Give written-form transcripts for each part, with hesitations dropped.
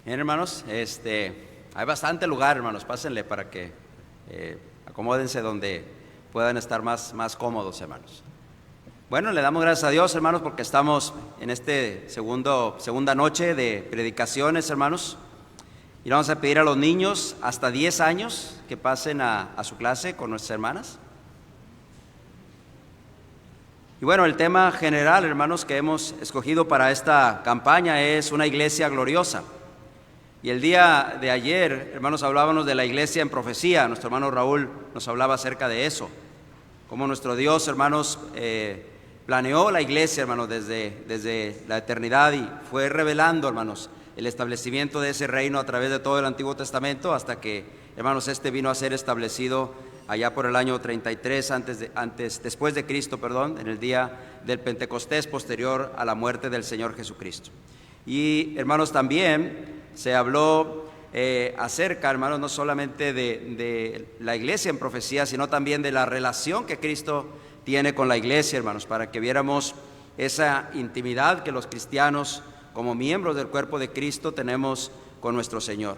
Bien, hermanos, hay bastante lugar, hermanos, pásenle para que acomódense donde puedan estar más cómodos, hermanos. Bueno, le damos gracias a Dios, hermanos, porque estamos en segunda noche de predicaciones, hermanos. Y vamos a pedir a los niños hasta 10 años que pasen a su clase con nuestras hermanas. Y bueno, el tema general, hermanos, que hemos escogido para esta campaña es una iglesia gloriosa. Y el día de ayer, hermanos, hablábamos de la iglesia en profecía. Nuestro hermano Raúl nos hablaba acerca de eso. Cómo nuestro Dios, hermanos, planeó la iglesia, hermanos, desde la eternidad y fue revelando, hermanos, el establecimiento de ese reino a través de todo el Antiguo Testamento hasta que, hermanos, vino a ser establecido allá por el año 33 después de Cristo, en el día del Pentecostés posterior a la muerte del Señor Jesucristo. Y, hermanos, también se habló acerca, hermanos, no solamente de la iglesia en profecía, sino también de la relación que Cristo tiene con la iglesia, hermanos, para que viéramos esa intimidad que los cristianos, como miembros del cuerpo de Cristo, tenemos con nuestro Señor.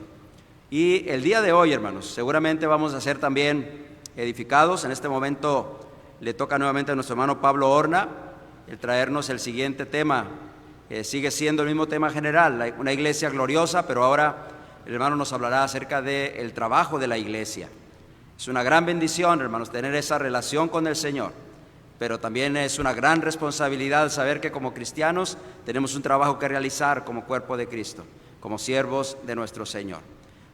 Y el día de hoy, hermanos, seguramente vamos a ser también edificados. En este momento le toca nuevamente a nuestro hermano Pablo Horna el traernos el siguiente tema. Sigue siendo el mismo tema general, una iglesia gloriosa, pero ahora el hermano nos hablará acerca del trabajo de la iglesia. Es una gran bendición, hermanos, tener esa relación con el Señor, pero también es una gran responsabilidad saber que como cristianos tenemos un trabajo que realizar como cuerpo de Cristo, como siervos de nuestro Señor.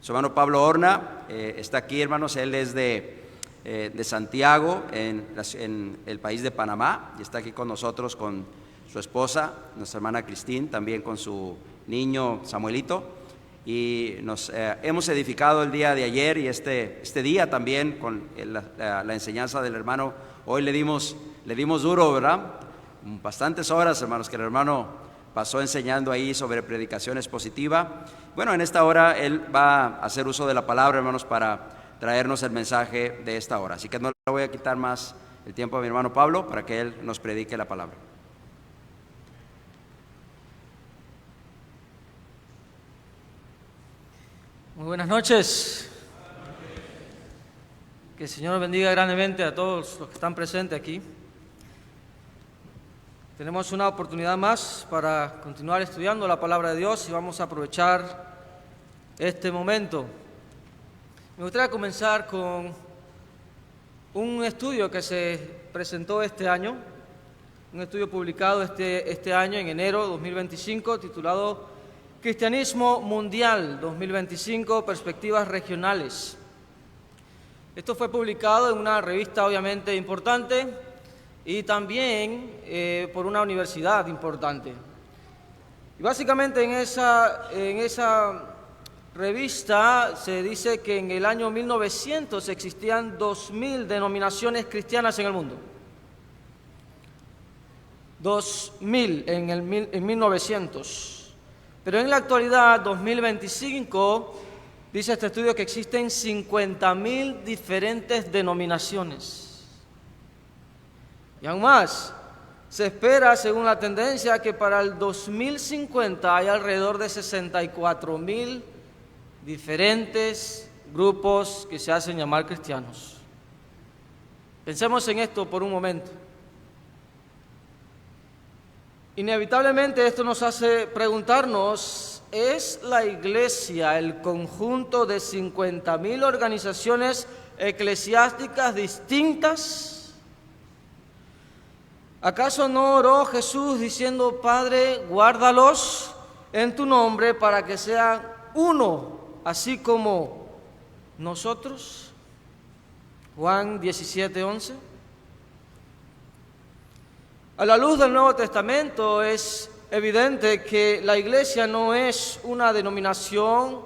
Su hermano Pablo Horna está aquí, hermanos. Él es de Santiago, en el país de Panamá, y está aquí con nosotros con su esposa, nuestra hermana Cristín, también con su niño Samuelito, y nos hemos edificado el día de ayer y este día también con la enseñanza del hermano. Hoy le dimos duro, ¿verdad? Bastantes horas, hermanos, que el hermano pasó enseñando ahí sobre predicación expositiva. Bueno, en esta hora él va a hacer uso de la palabra, hermanos, para traernos el mensaje de esta hora. Así que no le voy a quitar más el tiempo a mi hermano Pablo para que él nos predique la palabra. Muy buenas noches. Que el Señor bendiga grandemente a todos los que están presentes aquí. Tenemos una oportunidad más para continuar estudiando la palabra de Dios y vamos a aprovechar este momento. Me gustaría comenzar con un estudio que se presentó este año, un estudio publicado este año en enero de 2025, titulado Cristianismo Mundial 2025, Perspectivas Regionales. Esto fue publicado en una revista obviamente importante y también por una universidad importante. Y básicamente en esa revista se dice que en el año 1900 existían 2000 denominaciones cristianas en el mundo. 2000 en 1900. Pero en la actualidad, 2025, dice este estudio que existen 50.000 diferentes denominaciones. Y aún más, se espera, según la tendencia, que para el 2050 haya alrededor de 64.000 diferentes grupos que se hacen llamar cristianos. Pensemos en esto por un momento. Inevitablemente esto nos hace preguntarnos, ¿es la iglesia el conjunto de 50.000 organizaciones eclesiásticas distintas? ¿Acaso no oró Jesús diciendo, Padre, guárdalos en tu nombre para que sean uno, así como nosotros? Juan 17:11. A la luz del Nuevo Testamento es evidente que la iglesia no es una denominación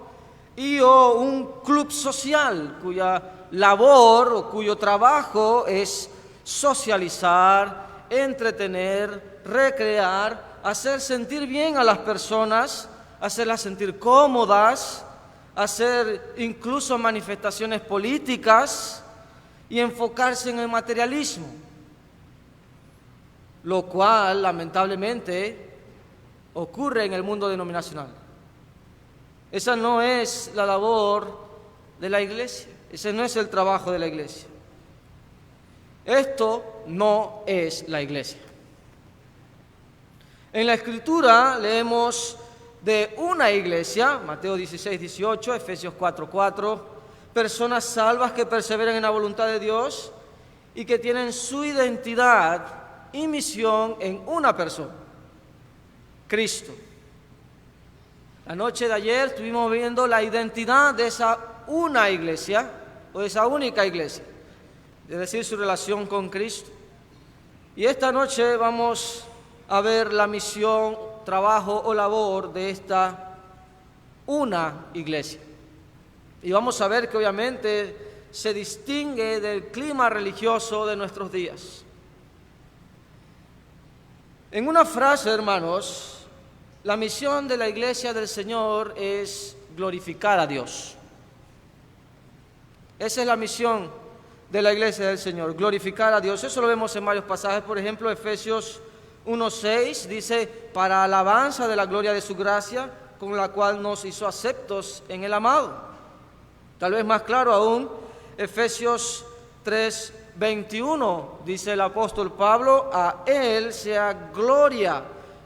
o un club social cuya labor o cuyo trabajo es socializar, entretener, recrear, hacer sentir bien a las personas, hacerlas sentir cómodas, hacer incluso manifestaciones políticas y enfocarse en el materialismo. Lo cual, lamentablemente, ocurre en el mundo denominacional. Esa no es la labor de la iglesia. Ese no es el trabajo de la iglesia. Esto no es la iglesia. En la Escritura leemos de una iglesia, Mateo 16, 18, Efesios 4, 4, personas salvas que perseveran en la voluntad de Dios y que tienen su identidad y misión en una persona, Cristo. La noche de ayer estuvimos viendo la identidad de esa una iglesia, o de esa única iglesia, es decir, su relación con Cristo. Y esta noche vamos a ver la misión, trabajo o labor de esta una iglesia. Y vamos a ver que obviamente se distingue del clima religioso de nuestros días. En una frase, hermanos, la misión de la iglesia del Señor es glorificar a Dios. Esa es la misión de la iglesia del Señor, glorificar a Dios. Eso lo vemos en varios pasajes. Por ejemplo, Efesios 1:6 dice, para alabanza de la gloria de su gracia, con la cual nos hizo aceptos en el amado. Tal vez más claro aún, Efesios 3:21 dice el apóstol Pablo, a Él sea gloria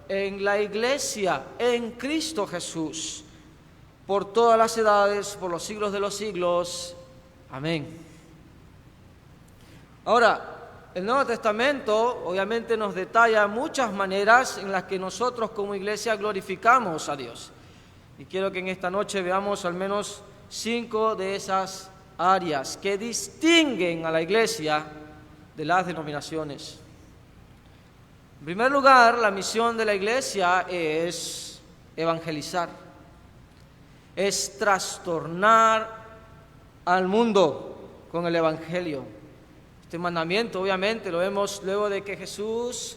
en la iglesia, en Cristo Jesús, por todas las edades, por los siglos de los siglos. Amén. Ahora, el Nuevo Testamento obviamente nos detalla muchas maneras en las que nosotros como iglesia glorificamos a Dios. Y quiero que en esta noche veamos al menos 5 de esas áreas que distinguen a la iglesia de las denominaciones. En primer lugar, la misión de la iglesia es evangelizar, es trastornar al mundo con el evangelio. Este mandamiento obviamente lo vemos luego de que Jesús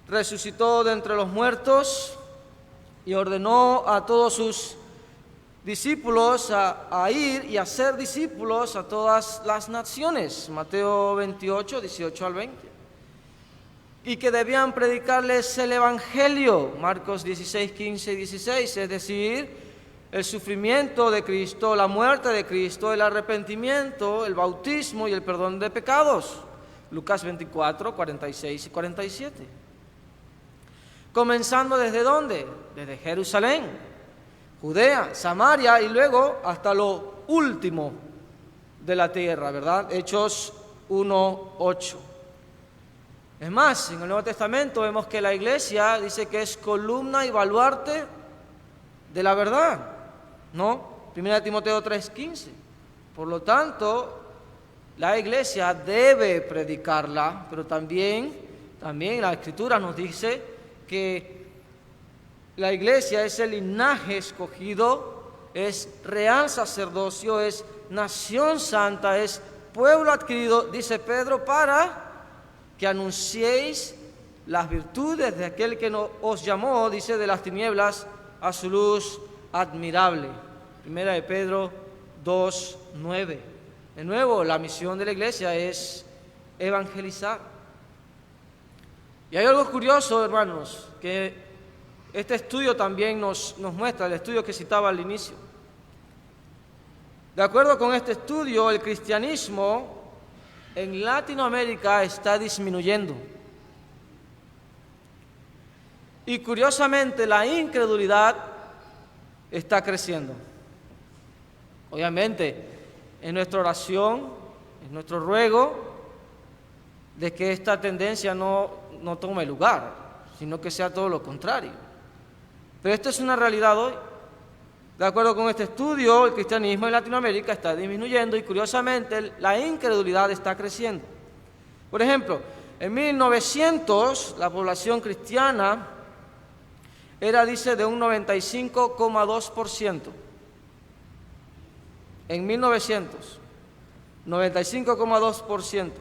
resucitó de entre los muertos y ordenó a todos sus discípulos a ir y a ser discípulos a todas las naciones, Mateo 28, 18 al 20, y que debían predicarles el evangelio, Marcos 16, 15 y 16, es decir, el sufrimiento de Cristo, la muerte de Cristo, el arrepentimiento, el bautismo y el perdón de pecados. Lucas 24, 46 y 47. Comenzando ¿desde dónde? Desde Jerusalén, Judea, Samaria y luego hasta lo último de la tierra, ¿verdad? Hechos 1, 8. Es más, en el Nuevo Testamento vemos que la iglesia dice que es columna y baluarte de la verdad, ¿no? 1 Timoteo 3:15. Por lo tanto, la iglesia debe predicarla, pero también la Escritura nos dice que la iglesia es el linaje escogido, es real sacerdocio, es nación santa, es pueblo adquirido, dice Pedro, para que anunciéis las virtudes de aquel que os llamó, dice, de las tinieblas a su luz admirable. Primera de Pedro 2:9. De nuevo, la misión de la iglesia es evangelizar. Y hay algo curioso, hermanos, que este estudio también nos muestra, el estudio que citaba al inicio. De acuerdo con este estudio, el cristianismo en Latinoamérica está disminuyendo. Y curiosamente, la incredulidad está creciendo. Obviamente, en nuestra oración, en nuestro ruego, de que esta tendencia no tome lugar, sino que sea todo lo contrario. Pero esto es una realidad hoy. De acuerdo con este estudio, el cristianismo en Latinoamérica está disminuyendo y curiosamente la incredulidad está creciendo. Por ejemplo, en 1900 la población cristiana era, dice, de un 95,2%. En 1900, 95,2%.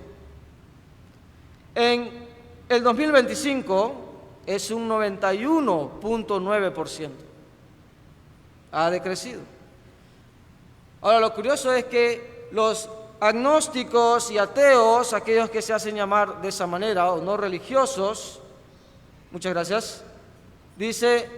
En el 2025 es un 91,9%. Ha decrecido. Ahora, lo curioso es que los agnósticos y ateos, aquellos que se hacen llamar de esa manera, o no religiosos, muchas gracias, dice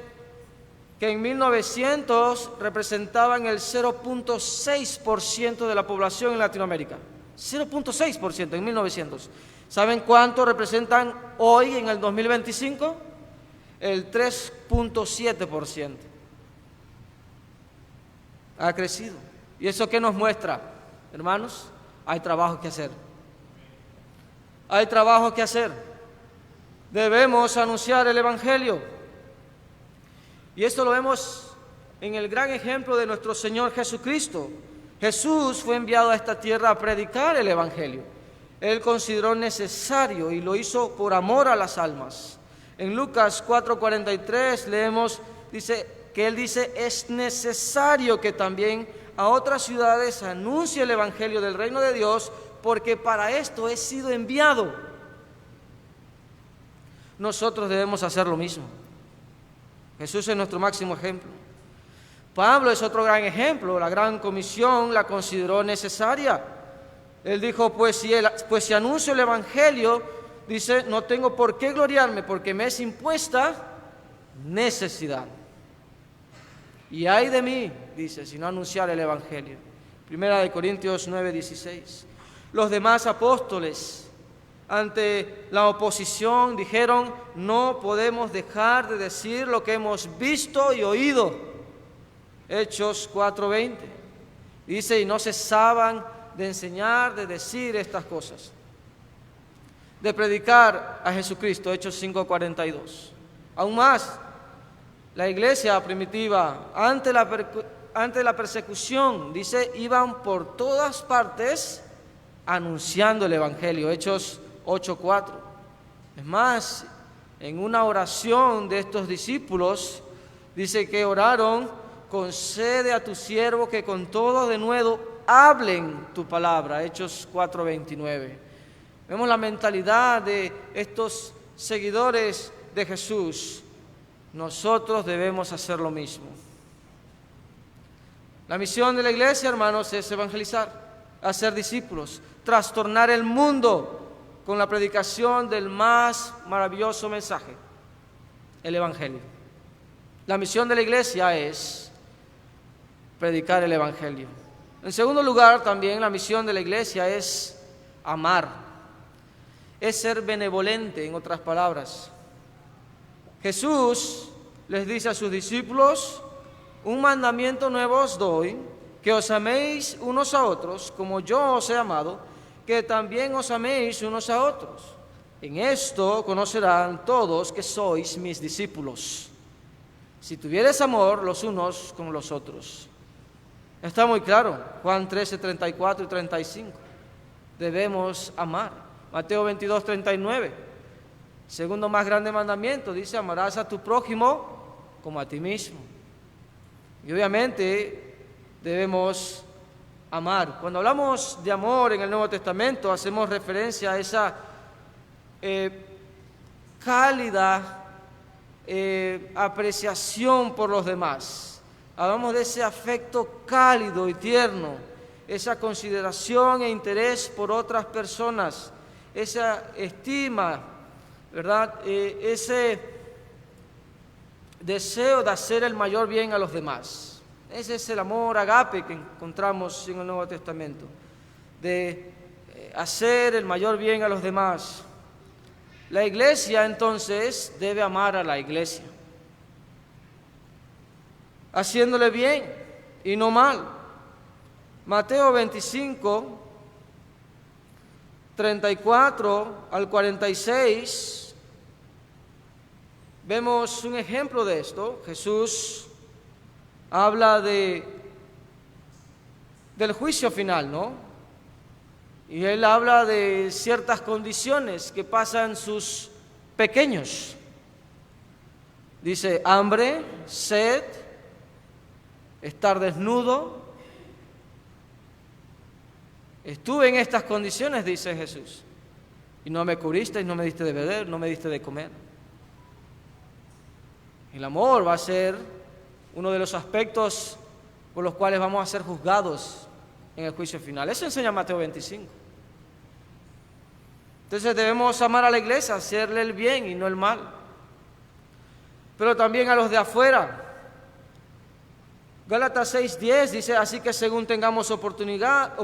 que en 1900 representaban el 0.6% de la población en Latinoamérica. 0.6% en 1900. ¿Saben cuánto representan hoy en el 2025? El 3.7%. Ha crecido. ¿Y eso qué nos muestra? Hermanos, hay trabajo que hacer. Hay trabajo que hacer. Debemos anunciar el Evangelio. Y esto lo vemos en el gran ejemplo de nuestro Señor Jesucristo. Jesús fue enviado a esta tierra a predicar el Evangelio. Él consideró necesario y lo hizo por amor a las almas. En Lucas 4:43 leemos, Él dice, es necesario que también a otras ciudades anuncie el Evangelio del reino de Dios, porque para esto he sido enviado. Nosotros debemos hacer lo mismo. Jesús es nuestro máximo ejemplo. Pablo es otro gran ejemplo. La gran comisión la consideró necesaria. Él dijo, pues si anuncio el Evangelio, dice, no tengo por qué gloriarme, porque me es impuesta necesidad. Y ay de mí, dice, si no anunciar el Evangelio. Primera de Corintios 9:16. Los demás apóstoles, ante la oposición, dijeron, no podemos dejar de decir lo que hemos visto y oído. Hechos 4:20. Dice, y no cesaban de enseñar, de decir estas cosas, de predicar a Jesucristo. Hechos 5:42. Aún más, la iglesia primitiva, ante la persecución, dice, iban por todas partes anunciando el Evangelio. Hechos 8:4. Es más, en una oración de estos discípulos, dice que oraron, concede a tu siervo que con todo denuedo hablen tu palabra. Hechos 4:29. Vemos la mentalidad de estos seguidores de Jesús. Nosotros debemos hacer lo mismo. La misión de la iglesia, hermanos, es evangelizar, hacer discípulos, trastornar el mundo con la predicación del más maravilloso mensaje, el Evangelio. La misión de la iglesia es predicar el Evangelio. En segundo lugar, también la misión de la iglesia es amar, es ser benevolente, en otras palabras. Jesús les dice a sus discípulos, un mandamiento nuevo os doy, que os améis unos a otros, como yo os he amado, que también os améis unos a otros. En esto conocerán todos que sois mis discípulos, si tuviereis amor los unos con los otros. Está muy claro, Juan 13:34 y 35. Debemos amar. Mateo 22:39. Segundo más grande mandamiento, dice, amarás a tu prójimo como a ti mismo. Y obviamente debemos amar. Cuando hablamos de amor en el Nuevo Testamento, hacemos referencia a esa cálida apreciación por los demás. Hablamos de ese afecto cálido y tierno, esa consideración e interés por otras personas, esa estima, ¿verdad? Ese deseo de hacer el mayor bien a los demás. Ese es el amor agape que encontramos en el Nuevo Testamento, de hacer el mayor bien a los demás. La iglesia entonces debe amar a la iglesia, haciéndole bien y no mal. Mateo 25, 34 al 46, vemos un ejemplo de esto. Jesús habla del juicio final, ¿no? Y Él habla de ciertas condiciones que pasan sus pequeños. Dice, hambre, sed, estar desnudo. Estuve en estas condiciones, dice Jesús, y no me cubriste, y no me diste de beber, no me diste de comer. El amor va a ser uno de los aspectos por los cuales vamos a ser juzgados en el juicio final. Eso enseña Mateo 25. Entonces debemos amar a la iglesia, hacerle el bien y no el mal. Pero también a los de afuera, Gálatas 6:10 dice, así que según tengamos oportunidad,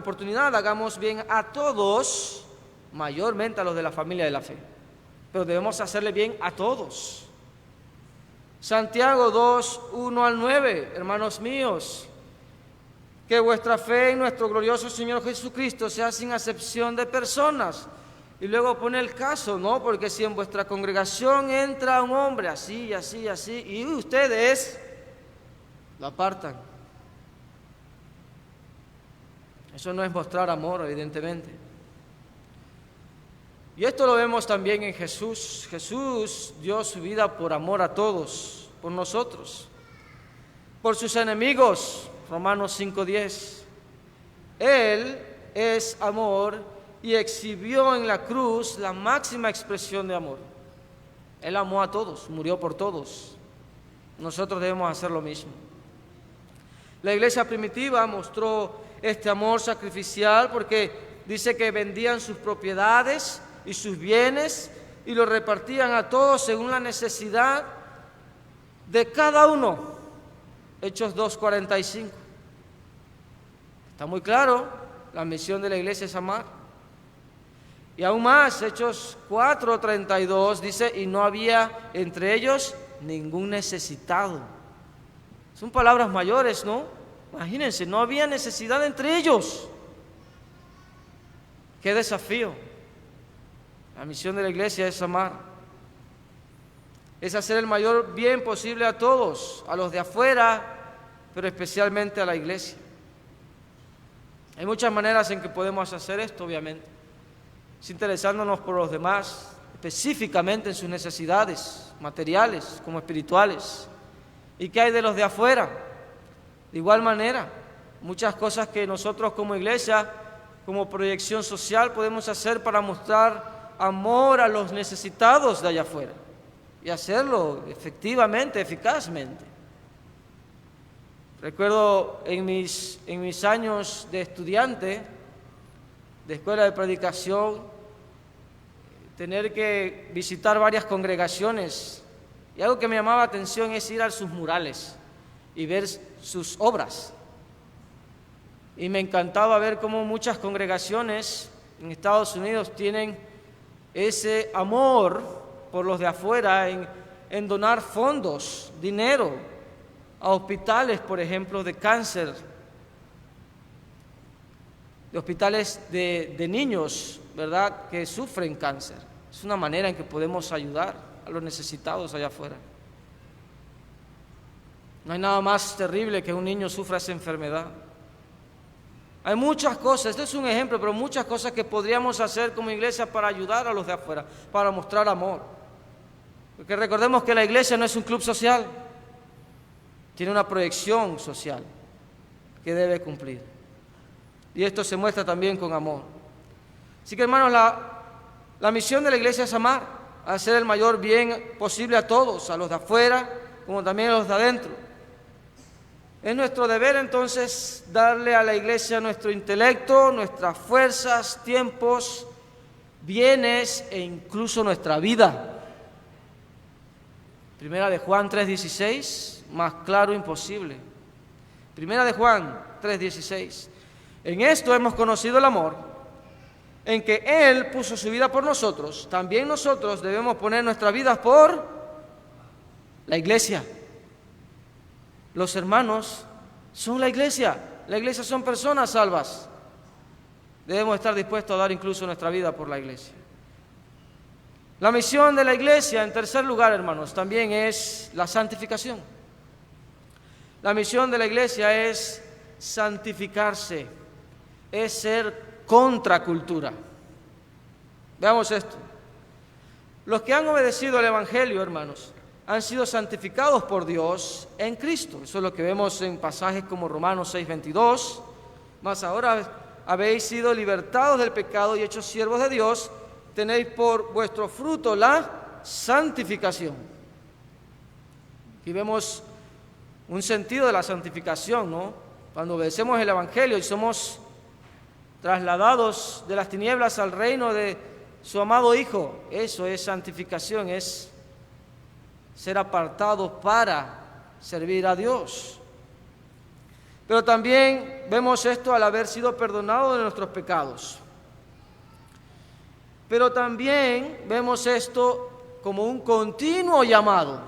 hagamos bien a todos, mayormente a los de la familia de la fe. Pero debemos hacerle bien a todos. Santiago 2:1-9, hermanos míos, que vuestra fe en nuestro glorioso Señor Jesucristo sea sin acepción de personas. Y luego pone el caso, ¿no? Porque si en vuestra congregación entra un hombre así, así, así, y ustedes lo apartan. Eso no es mostrar amor, evidentemente. Y esto lo vemos también en Jesús. Jesús dio su vida por amor a todos, por nosotros, por sus enemigos. Romanos 5:10. Él es amor y exhibió en la cruz la máxima expresión de amor. Él amó a todos, murió por todos. Nosotros debemos hacer lo mismo. La iglesia primitiva mostró este amor sacrificial porque dice que vendían sus propiedades y sus bienes y lo repartían a todos según la necesidad de cada uno. Hechos 2:45. Está muy claro, la misión de la iglesia es amar. Y aún más, Hechos 4:32 dice, y no había entre ellos ningún necesitado. Son palabras mayores, ¿no? Imagínense, no había necesidad entre ellos. ¡Qué desafío! La misión de la iglesia es amar. Es hacer el mayor bien posible a todos, a los de afuera, pero especialmente a la iglesia. Hay muchas maneras en que podemos hacer esto, obviamente. Es interesándonos por los demás, específicamente en sus necesidades materiales como espirituales. ¿Y qué hay de los de afuera? De igual manera, muchas cosas que nosotros como iglesia, como proyección social, podemos hacer para mostrar amor a los necesitados de allá afuera y hacerlo efectivamente, eficazmente. Recuerdo en mis años de estudiante de escuela de predicación tener que visitar varias congregaciones y algo que me llamaba la atención es ir a sus murales y ver sus obras. Y me encantaba ver cómo muchas congregaciones en Estados Unidos tienen ese amor por los de afuera en donar fondos, dinero, a hospitales, por ejemplo, de cáncer, de hospitales de niños, ¿verdad?, que sufren cáncer. Es una manera en que podemos ayudar a los necesitados allá afuera. No hay nada más terrible que un niño sufra esa enfermedad. Hay muchas cosas, este es un ejemplo, pero muchas cosas que podríamos hacer como iglesia para ayudar a los de afuera, para mostrar amor. Porque recordemos que la iglesia no es un club social, tiene una proyección social que debe cumplir. Y esto se muestra también con amor. Así que, hermanos, la misión de la iglesia es amar, hacer el mayor bien posible a todos, a los de afuera como también a los de adentro. Es nuestro deber entonces darle a la iglesia nuestro intelecto, nuestras fuerzas, tiempos, bienes e incluso nuestra vida. Primera de Juan 3:16, más claro imposible. Primera de Juan 3:16. En esto hemos conocido el amor, en que Él puso su vida por nosotros. También nosotros debemos poner nuestras vidas por la iglesia. Los hermanos son la iglesia son personas salvas. Debemos estar dispuestos a dar incluso nuestra vida por la iglesia. La misión de la iglesia, en tercer lugar, hermanos, también es la santificación. La misión de la iglesia es santificarse, es ser contracultura. Veamos esto. Los que han obedecido al Evangelio, hermanos, han sido santificados por Dios en Cristo. Eso es lo que vemos en pasajes como Romanos 6:22. Mas ahora habéis sido libertados del pecado y hechos siervos de Dios, tenéis por vuestro fruto la santificación. Aquí vemos un sentido de la santificación, ¿no? Cuando obedecemos el Evangelio y somos trasladados de las tinieblas al reino de su amado Hijo, eso es santificación, es ser apartados para servir a Dios. Pero también vemos esto al haber sido perdonado de nuestros pecados. Pero también vemos esto como un continuo llamado.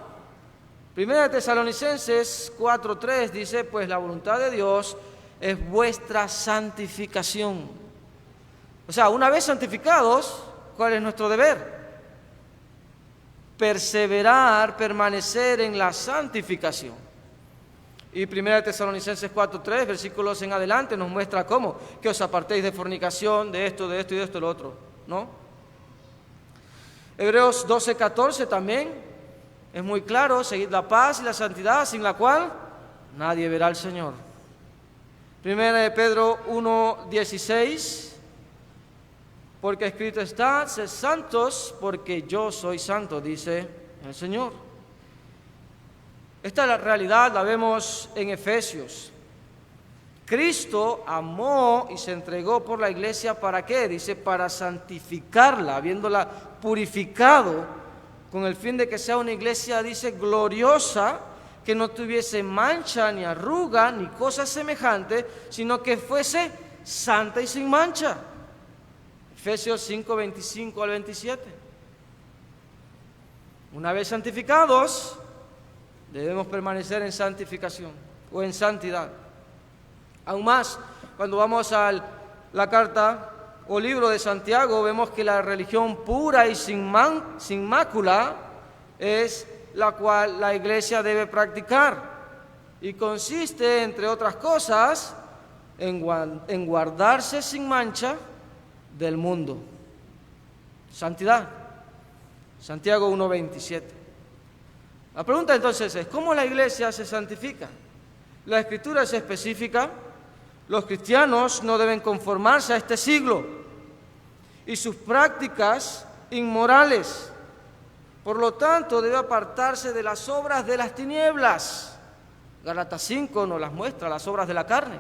Primera de Tesalonicenses 4:3 dice, pues la voluntad de Dios es vuestra santificación. O sea, una vez santificados, ¿cuál es nuestro deber? Perseverar, permanecer en la santificación. Y 1 Tesalonicenses 4:3, versículos en adelante, nos muestra cómo, que os apartéis de fornicación, de esto y de esto y lo otro, ¿no? Hebreos 12:14 también es muy claro, seguid la paz y la santidad, sin la cual nadie verá al Señor. 1 de Pedro 1:16, porque escrito está, sed santos, porque yo soy santo, dice el Señor. Esta realidad la vemos en Efesios. Cristo amó y se entregó por la iglesia, ¿para qué? Dice, para santificarla, habiéndola purificado, con el fin de que sea una iglesia, dice, gloriosa, que no tuviese mancha, ni arruga, ni cosa semejante, sino que fuese santa y sin mancha. Efesios 5:25 al 27. Una vez santificados, debemos permanecer en santificación o en santidad. Aún más, cuando vamos a la carta o libro de Santiago, vemos que la religión pura y sin mácula es la cual la iglesia debe practicar, y consiste, entre otras cosas, en guardarse sin mancha del mundo. Santidad. Santiago 1:27. La pregunta entonces es, ¿cómo la iglesia se santifica? La Escritura es específica. Los cristianos no deben conformarse a este siglo y sus prácticas inmorales. Por lo tanto, debe apartarse de las obras de las tinieblas. Gálatas 5 nos las muestra, las obras de la carne.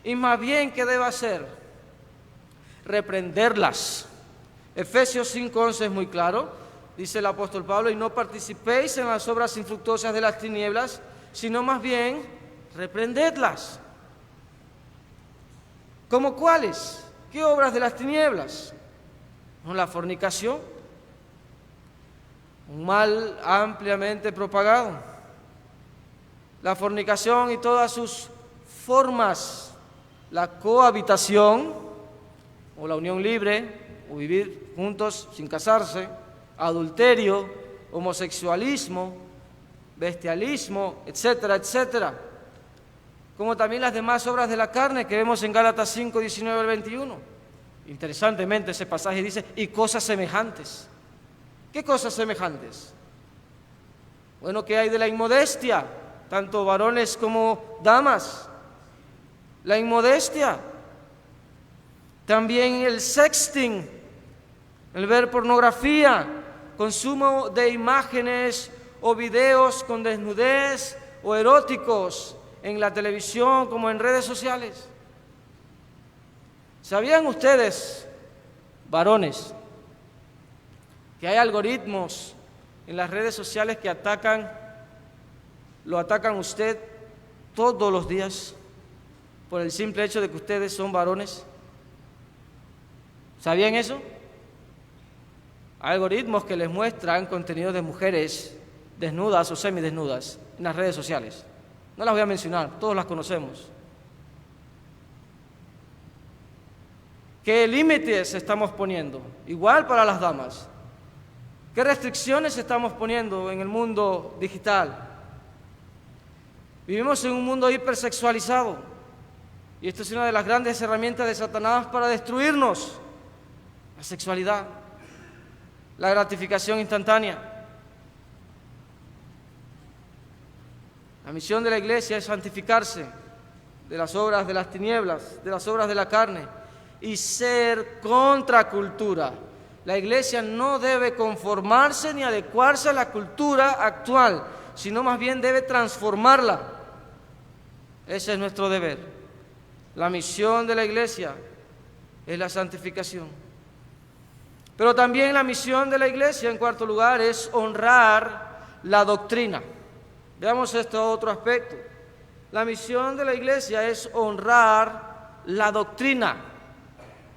Y más bien, ¿qué debe hacer? Reprenderlas. Efesios 5:11 es muy claro. Dice el apóstol Pablo, y no participéis en las obras infructuosas de las tinieblas, sino más bien reprendedlas. ¿Cómo cuáles? ¿Qué obras de las tinieblas? ¿No la fornicación? Un mal ampliamente propagado. La fornicación y todas sus formas, la cohabitación o la unión libre, o vivir juntos sin casarse, adulterio, homosexualismo, bestialismo, etcétera, etcétera. Como también las demás obras de la carne que vemos en Gálatas 5, 19 al 21. Interesantemente ese pasaje dice, y cosas semejantes. ¿Qué cosas semejantes? Bueno, ¿qué hay de la inmodestia? Tanto varones como damas. La inmodestia. También el sexting, el ver pornografía, consumo de imágenes o videos con desnudez o eróticos en la televisión como en redes sociales. ¿Sabían ustedes, varones, que hay algoritmos en las redes sociales que lo atacan a usted todos los días por el simple hecho de que ustedes son varones? ¿Sabían eso? Hay algoritmos que les muestran contenido de mujeres desnudas o semidesnudas en las redes sociales. No las voy a mencionar, todos las conocemos. ¿Qué límites estamos poniendo? Igual para las damas. ¿Qué restricciones estamos poniendo en el mundo digital? Vivimos en un mundo hipersexualizado y esto es una de las grandes herramientas de Satanás para destruirnos. La sexualidad, la gratificación instantánea. La misión de la iglesia es santificarse de las obras de las tinieblas, de las obras de la carne y ser contracultura. La iglesia no debe conformarse ni adecuarse a la cultura actual, sino más bien debe transformarla. Ese es nuestro deber. La misión de la iglesia es la santificación. Pero también la misión de la iglesia, en cuarto lugar, es honrar la doctrina. Veamos este otro aspecto. La misión de la iglesia es honrar la doctrina.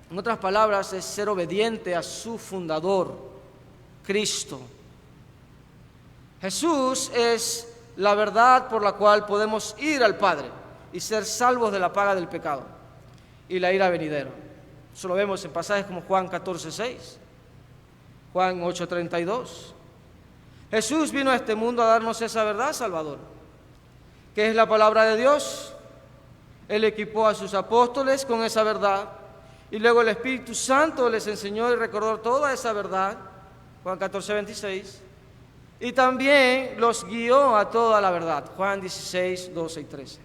En otras palabras, es ser obediente a su fundador, Cristo. Jesús es la verdad por la cual podemos ir al Padre y ser salvos de la paga del pecado y la ira venidera. Eso lo vemos en pasajes como Juan 14:6, Juan 8:32. Jesús vino a este mundo a darnos esa verdad salvadora, que es la palabra de Dios. Él equipó a sus apóstoles con esa verdad y luego el Espíritu Santo les enseñó y recordó toda esa verdad, Juan 14:26, y también los guió a toda la verdad, Juan 16:12 y 13.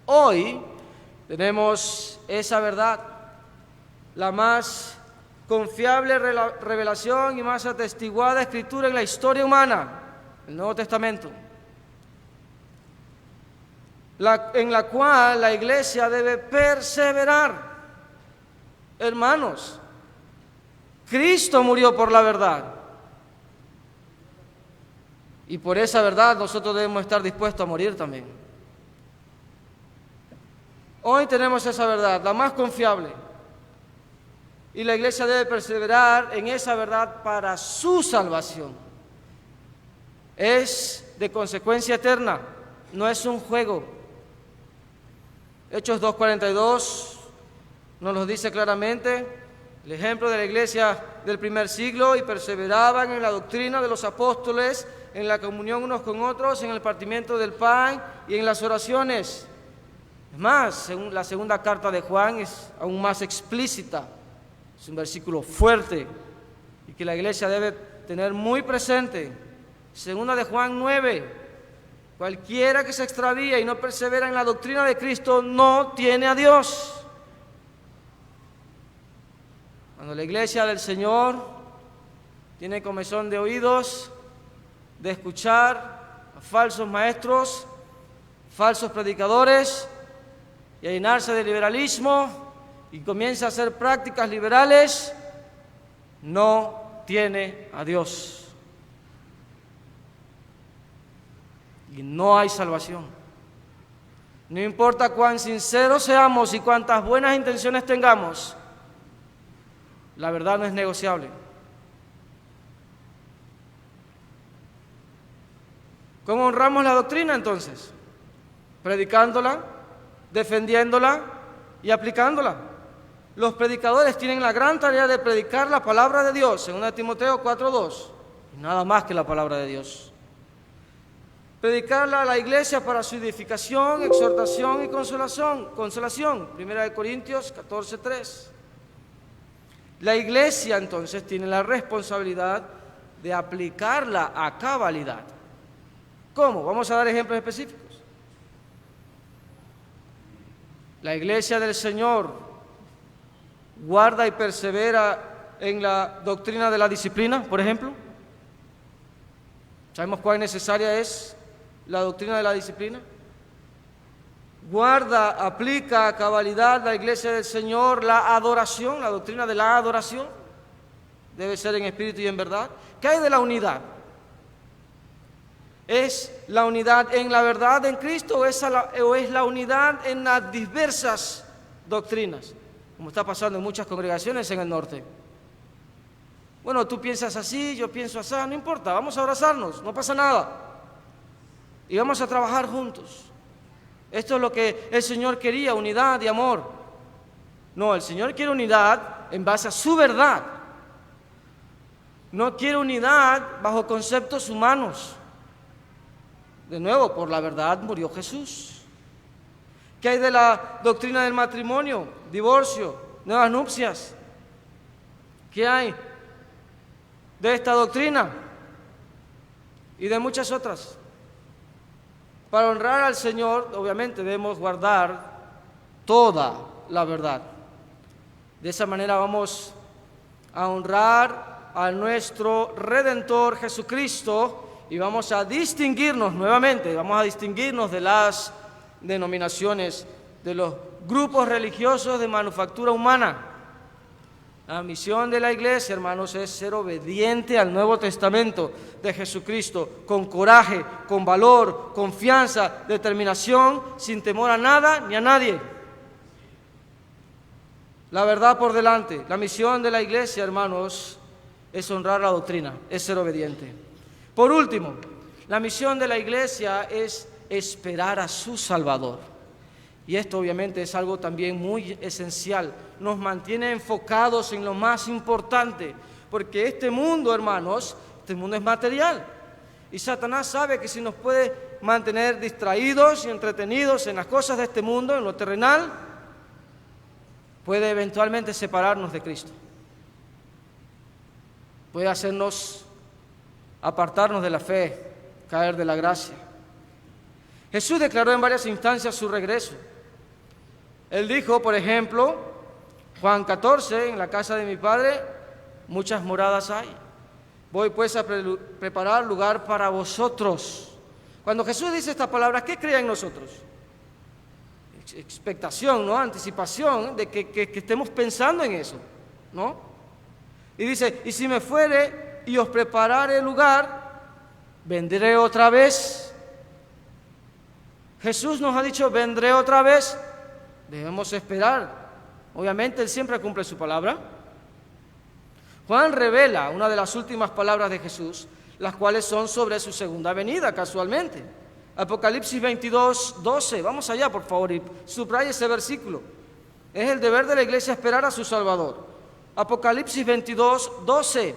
Hoy tenemos esa verdad, la más confiable revelación y más atestiguada escritura en la historia humana, el Nuevo Testamento, en la cual la iglesia debe perseverar. Hermanos, Cristo murió por la verdad y por esa verdad nosotros debemos estar dispuestos a morir también. Hoy tenemos esa verdad, la más confiable, y la iglesia debe perseverar en esa verdad para su salvación. Es de consecuencia eterna, no es un juego. Hechos 2:42 nos lo dice claramente, el ejemplo de la iglesia del primer siglo: y perseveraban en la doctrina de los apóstoles, en la comunión unos con otros, en el partimiento del pan y en las oraciones. Es más, según la segunda carta de Juan es aún más explícita. Es un versículo fuerte y que la iglesia debe tener muy presente. Segunda de Juan 9: cualquiera que se extravía y no persevera en la doctrina de Cristo no tiene a Dios. Cuando la iglesia del Señor tiene comezón de oídos, de escuchar a falsos maestros, falsos predicadores, y a llenarse de liberalismo y comienza a hacer prácticas liberales, no tiene a Dios. Y no hay salvación. No importa cuán sinceros seamos y cuántas buenas intenciones tengamos, la verdad no es negociable. ¿Cómo honramos la doctrina entonces? Predicándola, defendiéndola y aplicándola. Los predicadores tienen la gran tarea de predicar la palabra de Dios, según Timoteo 4:2, y nada más que la palabra de Dios. Predicarla a la iglesia para su edificación, exhortación y consolación, 1 Corintios 14:3. La iglesia entonces tiene la responsabilidad de aplicarla a cabalidad. ¿Cómo? Vamos a dar ejemplos específicos. La iglesia del Señor guarda y persevera en la doctrina de la disciplina, por ejemplo. ¿Sabemos cuán necesaria es la doctrina de la disciplina? Guarda, aplica a cabalidad la iglesia del Señor la adoración, la doctrina de la adoración. Debe ser en espíritu y en verdad. ¿Qué hay de la unidad? ¿Es la unidad en la verdad en Cristo o es la unidad en las diversas doctrinas? Como está pasando en muchas congregaciones en el norte. Bueno, tú piensas así, yo pienso así, no importa, vamos a abrazarnos, no pasa nada. Y vamos a trabajar juntos. Esto es lo que el Señor quería, unidad y amor. No, el Señor quiere unidad en base a su verdad. No quiere unidad bajo conceptos humanos. De nuevo, por la verdad murió Jesús. ¿Qué hay de la doctrina del matrimonio, divorcio, nuevas nupcias? ¿Qué hay de esta doctrina y de muchas otras? Para honrar al Señor, obviamente debemos guardar toda la verdad. De esa manera vamos a honrar a nuestro Redentor Jesucristo y vamos a distinguirnos nuevamente, vamos a distinguirnos de las denominaciones, de los grupos religiosos de manufactura humana. La misión de la iglesia, hermanos, es ser obediente al Nuevo Testamento de Jesucristo, con coraje, con valor, confianza, determinación, sin temor a nada ni a nadie. La verdad por delante. La misión de la iglesia, hermanos, es honrar la doctrina, es ser obediente. Por último, la misión de la iglesia es esperar a su Salvador. Y esto obviamente es algo también muy esencial. Nos mantiene enfocados en lo más importante, porque este mundo, hermanos, este mundo es material. Y Satanás sabe que si nos puede mantener distraídos y entretenidos en las cosas de este mundo, en lo terrenal, puede eventualmente separarnos de Cristo. Puede hacernos apartarnos de la fe, caer de la gracia. Jesús declaró en varias instancias su regreso. Él dijo, por ejemplo, Juan 14, en la casa de mi Padre muchas moradas hay. Voy pues a preparar lugar para vosotros. Cuando Jesús dice estas palabras, ¿qué crea en nosotros? Expectación, ¿no? Anticipación de que estemos pensando en eso, ¿no? Y dice, y si me fuere y os prepararé lugar, vendré otra vez. Jesús nos ha dicho, vendré otra vez. Debemos esperar. Obviamente, Él siempre cumple su palabra. Juan revela una de las últimas palabras de Jesús, las cuales son sobre su segunda venida, casualmente. Apocalipsis 22, 12. Vamos allá, por favor, y subraya ese versículo. Es el deber de la iglesia esperar a su Salvador. Apocalipsis 22, 12.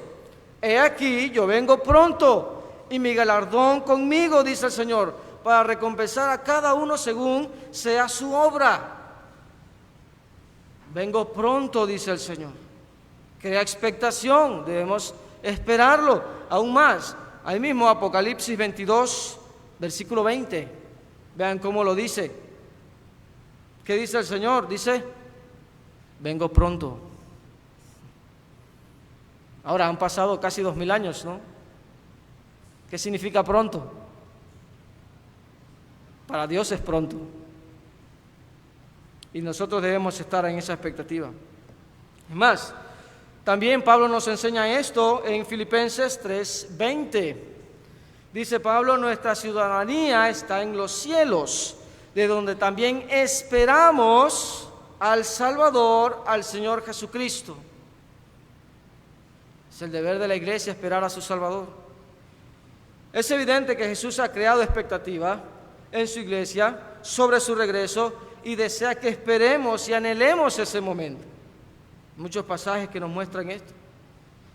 He aquí, yo vengo pronto, y mi galardón conmigo, dice el Señor, para recompensar a cada uno según sea su obra. Vengo pronto, dice el Señor. Crea expectación, debemos esperarlo aún más. Ahí mismo Apocalipsis 22, versículo 20. Vean cómo lo dice. ¿Qué dice el Señor? Dice, vengo pronto. Ahora han pasado casi 2000 años, ¿no? ¿Qué significa pronto? Para Dios es pronto. Y nosotros debemos estar en esa expectativa. Es más, también Pablo nos enseña esto en Filipenses 3:20. Dice Pablo, nuestra ciudadanía está en los cielos, de donde también esperamos al Salvador, al Señor Jesucristo. Es el deber de la iglesia esperar a su Salvador. Es evidente que Jesús ha creado expectativa en su iglesia sobre su regreso y desea que esperemos y anhelemos ese momento. Muchos pasajes que nos muestran esto.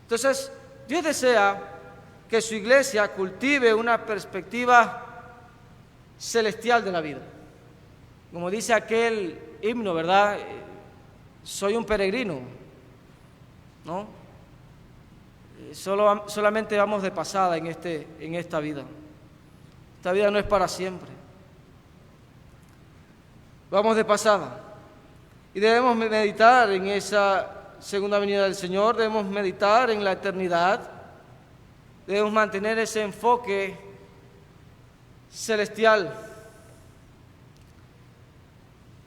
Entonces, Dios desea que su iglesia cultive una perspectiva celestial de la vida. Como dice aquel himno, ¿verdad? Soy un peregrino, ¿no? Solamente vamos de pasada en esta vida. Esta vida no es para siempre. Vamos de pasada. Y debemos meditar en esa segunda venida del Señor, debemos meditar en la eternidad, debemos mantener ese enfoque celestial.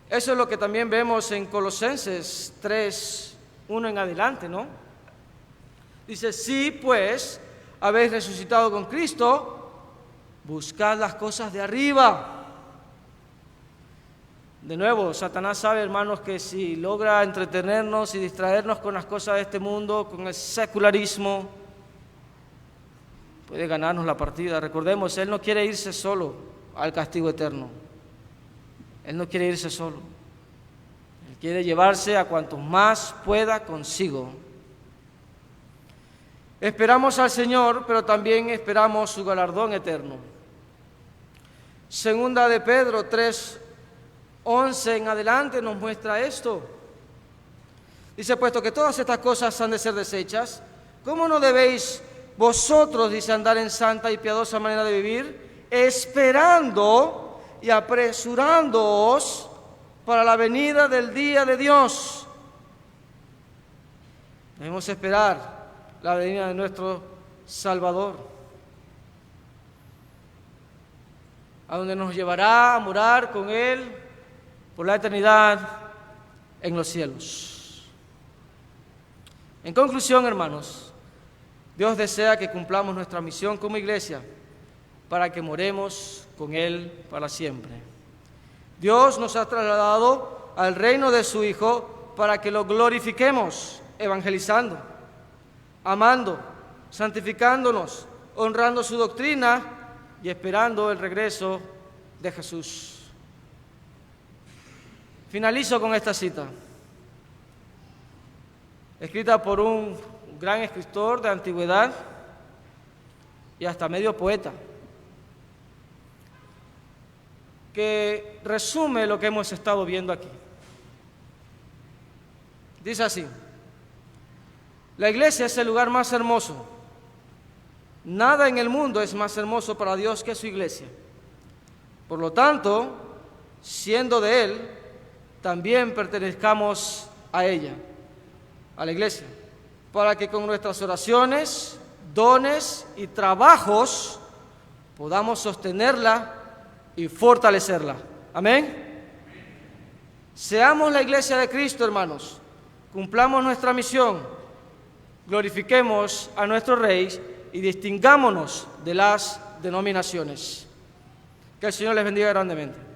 Eso es lo que también vemos en Colosenses 3, 1 en adelante, ¿no? Dice, sí, pues, habéis resucitado con Cristo, buscad las cosas de arriba. De nuevo, Satanás sabe, hermanos, que si logra entretenernos y distraernos con las cosas de este mundo, con el secularismo, puede ganarnos la partida. Recordemos, Él no quiere irse solo al castigo eterno. Él no quiere irse solo. Él quiere llevarse a cuantos más pueda consigo. Esperamos al Señor, pero también esperamos su galardón eterno. Segunda de Pedro 3:11 en adelante nos muestra esto. Dice, puesto que todas estas cosas han de ser deshechas, ¿cómo no debéis vosotros, dice, andar en santa y piadosa manera de vivir, esperando y apresurándoos para la venida del día de Dios? Debemos esperar la venida de nuestro Salvador, a donde nos llevará a morar con Él por la eternidad en los cielos. En conclusión, hermanos, Dios desea que cumplamos nuestra misión como iglesia para que moremos con Él para siempre. Dios nos ha trasladado al reino de su Hijo para que lo glorifiquemos, evangelizando, amando, santificándonos, honrando su doctrina y esperando el regreso de Jesús. Finalizo con esta cita, escrita por un gran escritor de antigüedad y hasta medio poeta, que resume lo que hemos estado viendo aquí. Dice así: la iglesia es el lugar más hermoso. Nada en el mundo es más hermoso para Dios que su iglesia. Por lo tanto, siendo de Él, también pertenezcamos a ella, a la iglesia, para que con nuestras oraciones, dones y trabajos podamos sostenerla y fortalecerla. Amén. Seamos la iglesia de Cristo, hermanos. Cumplamos nuestra misión, glorifiquemos a nuestro Rey y distingámonos de las denominaciones. Que el Señor les bendiga grandemente.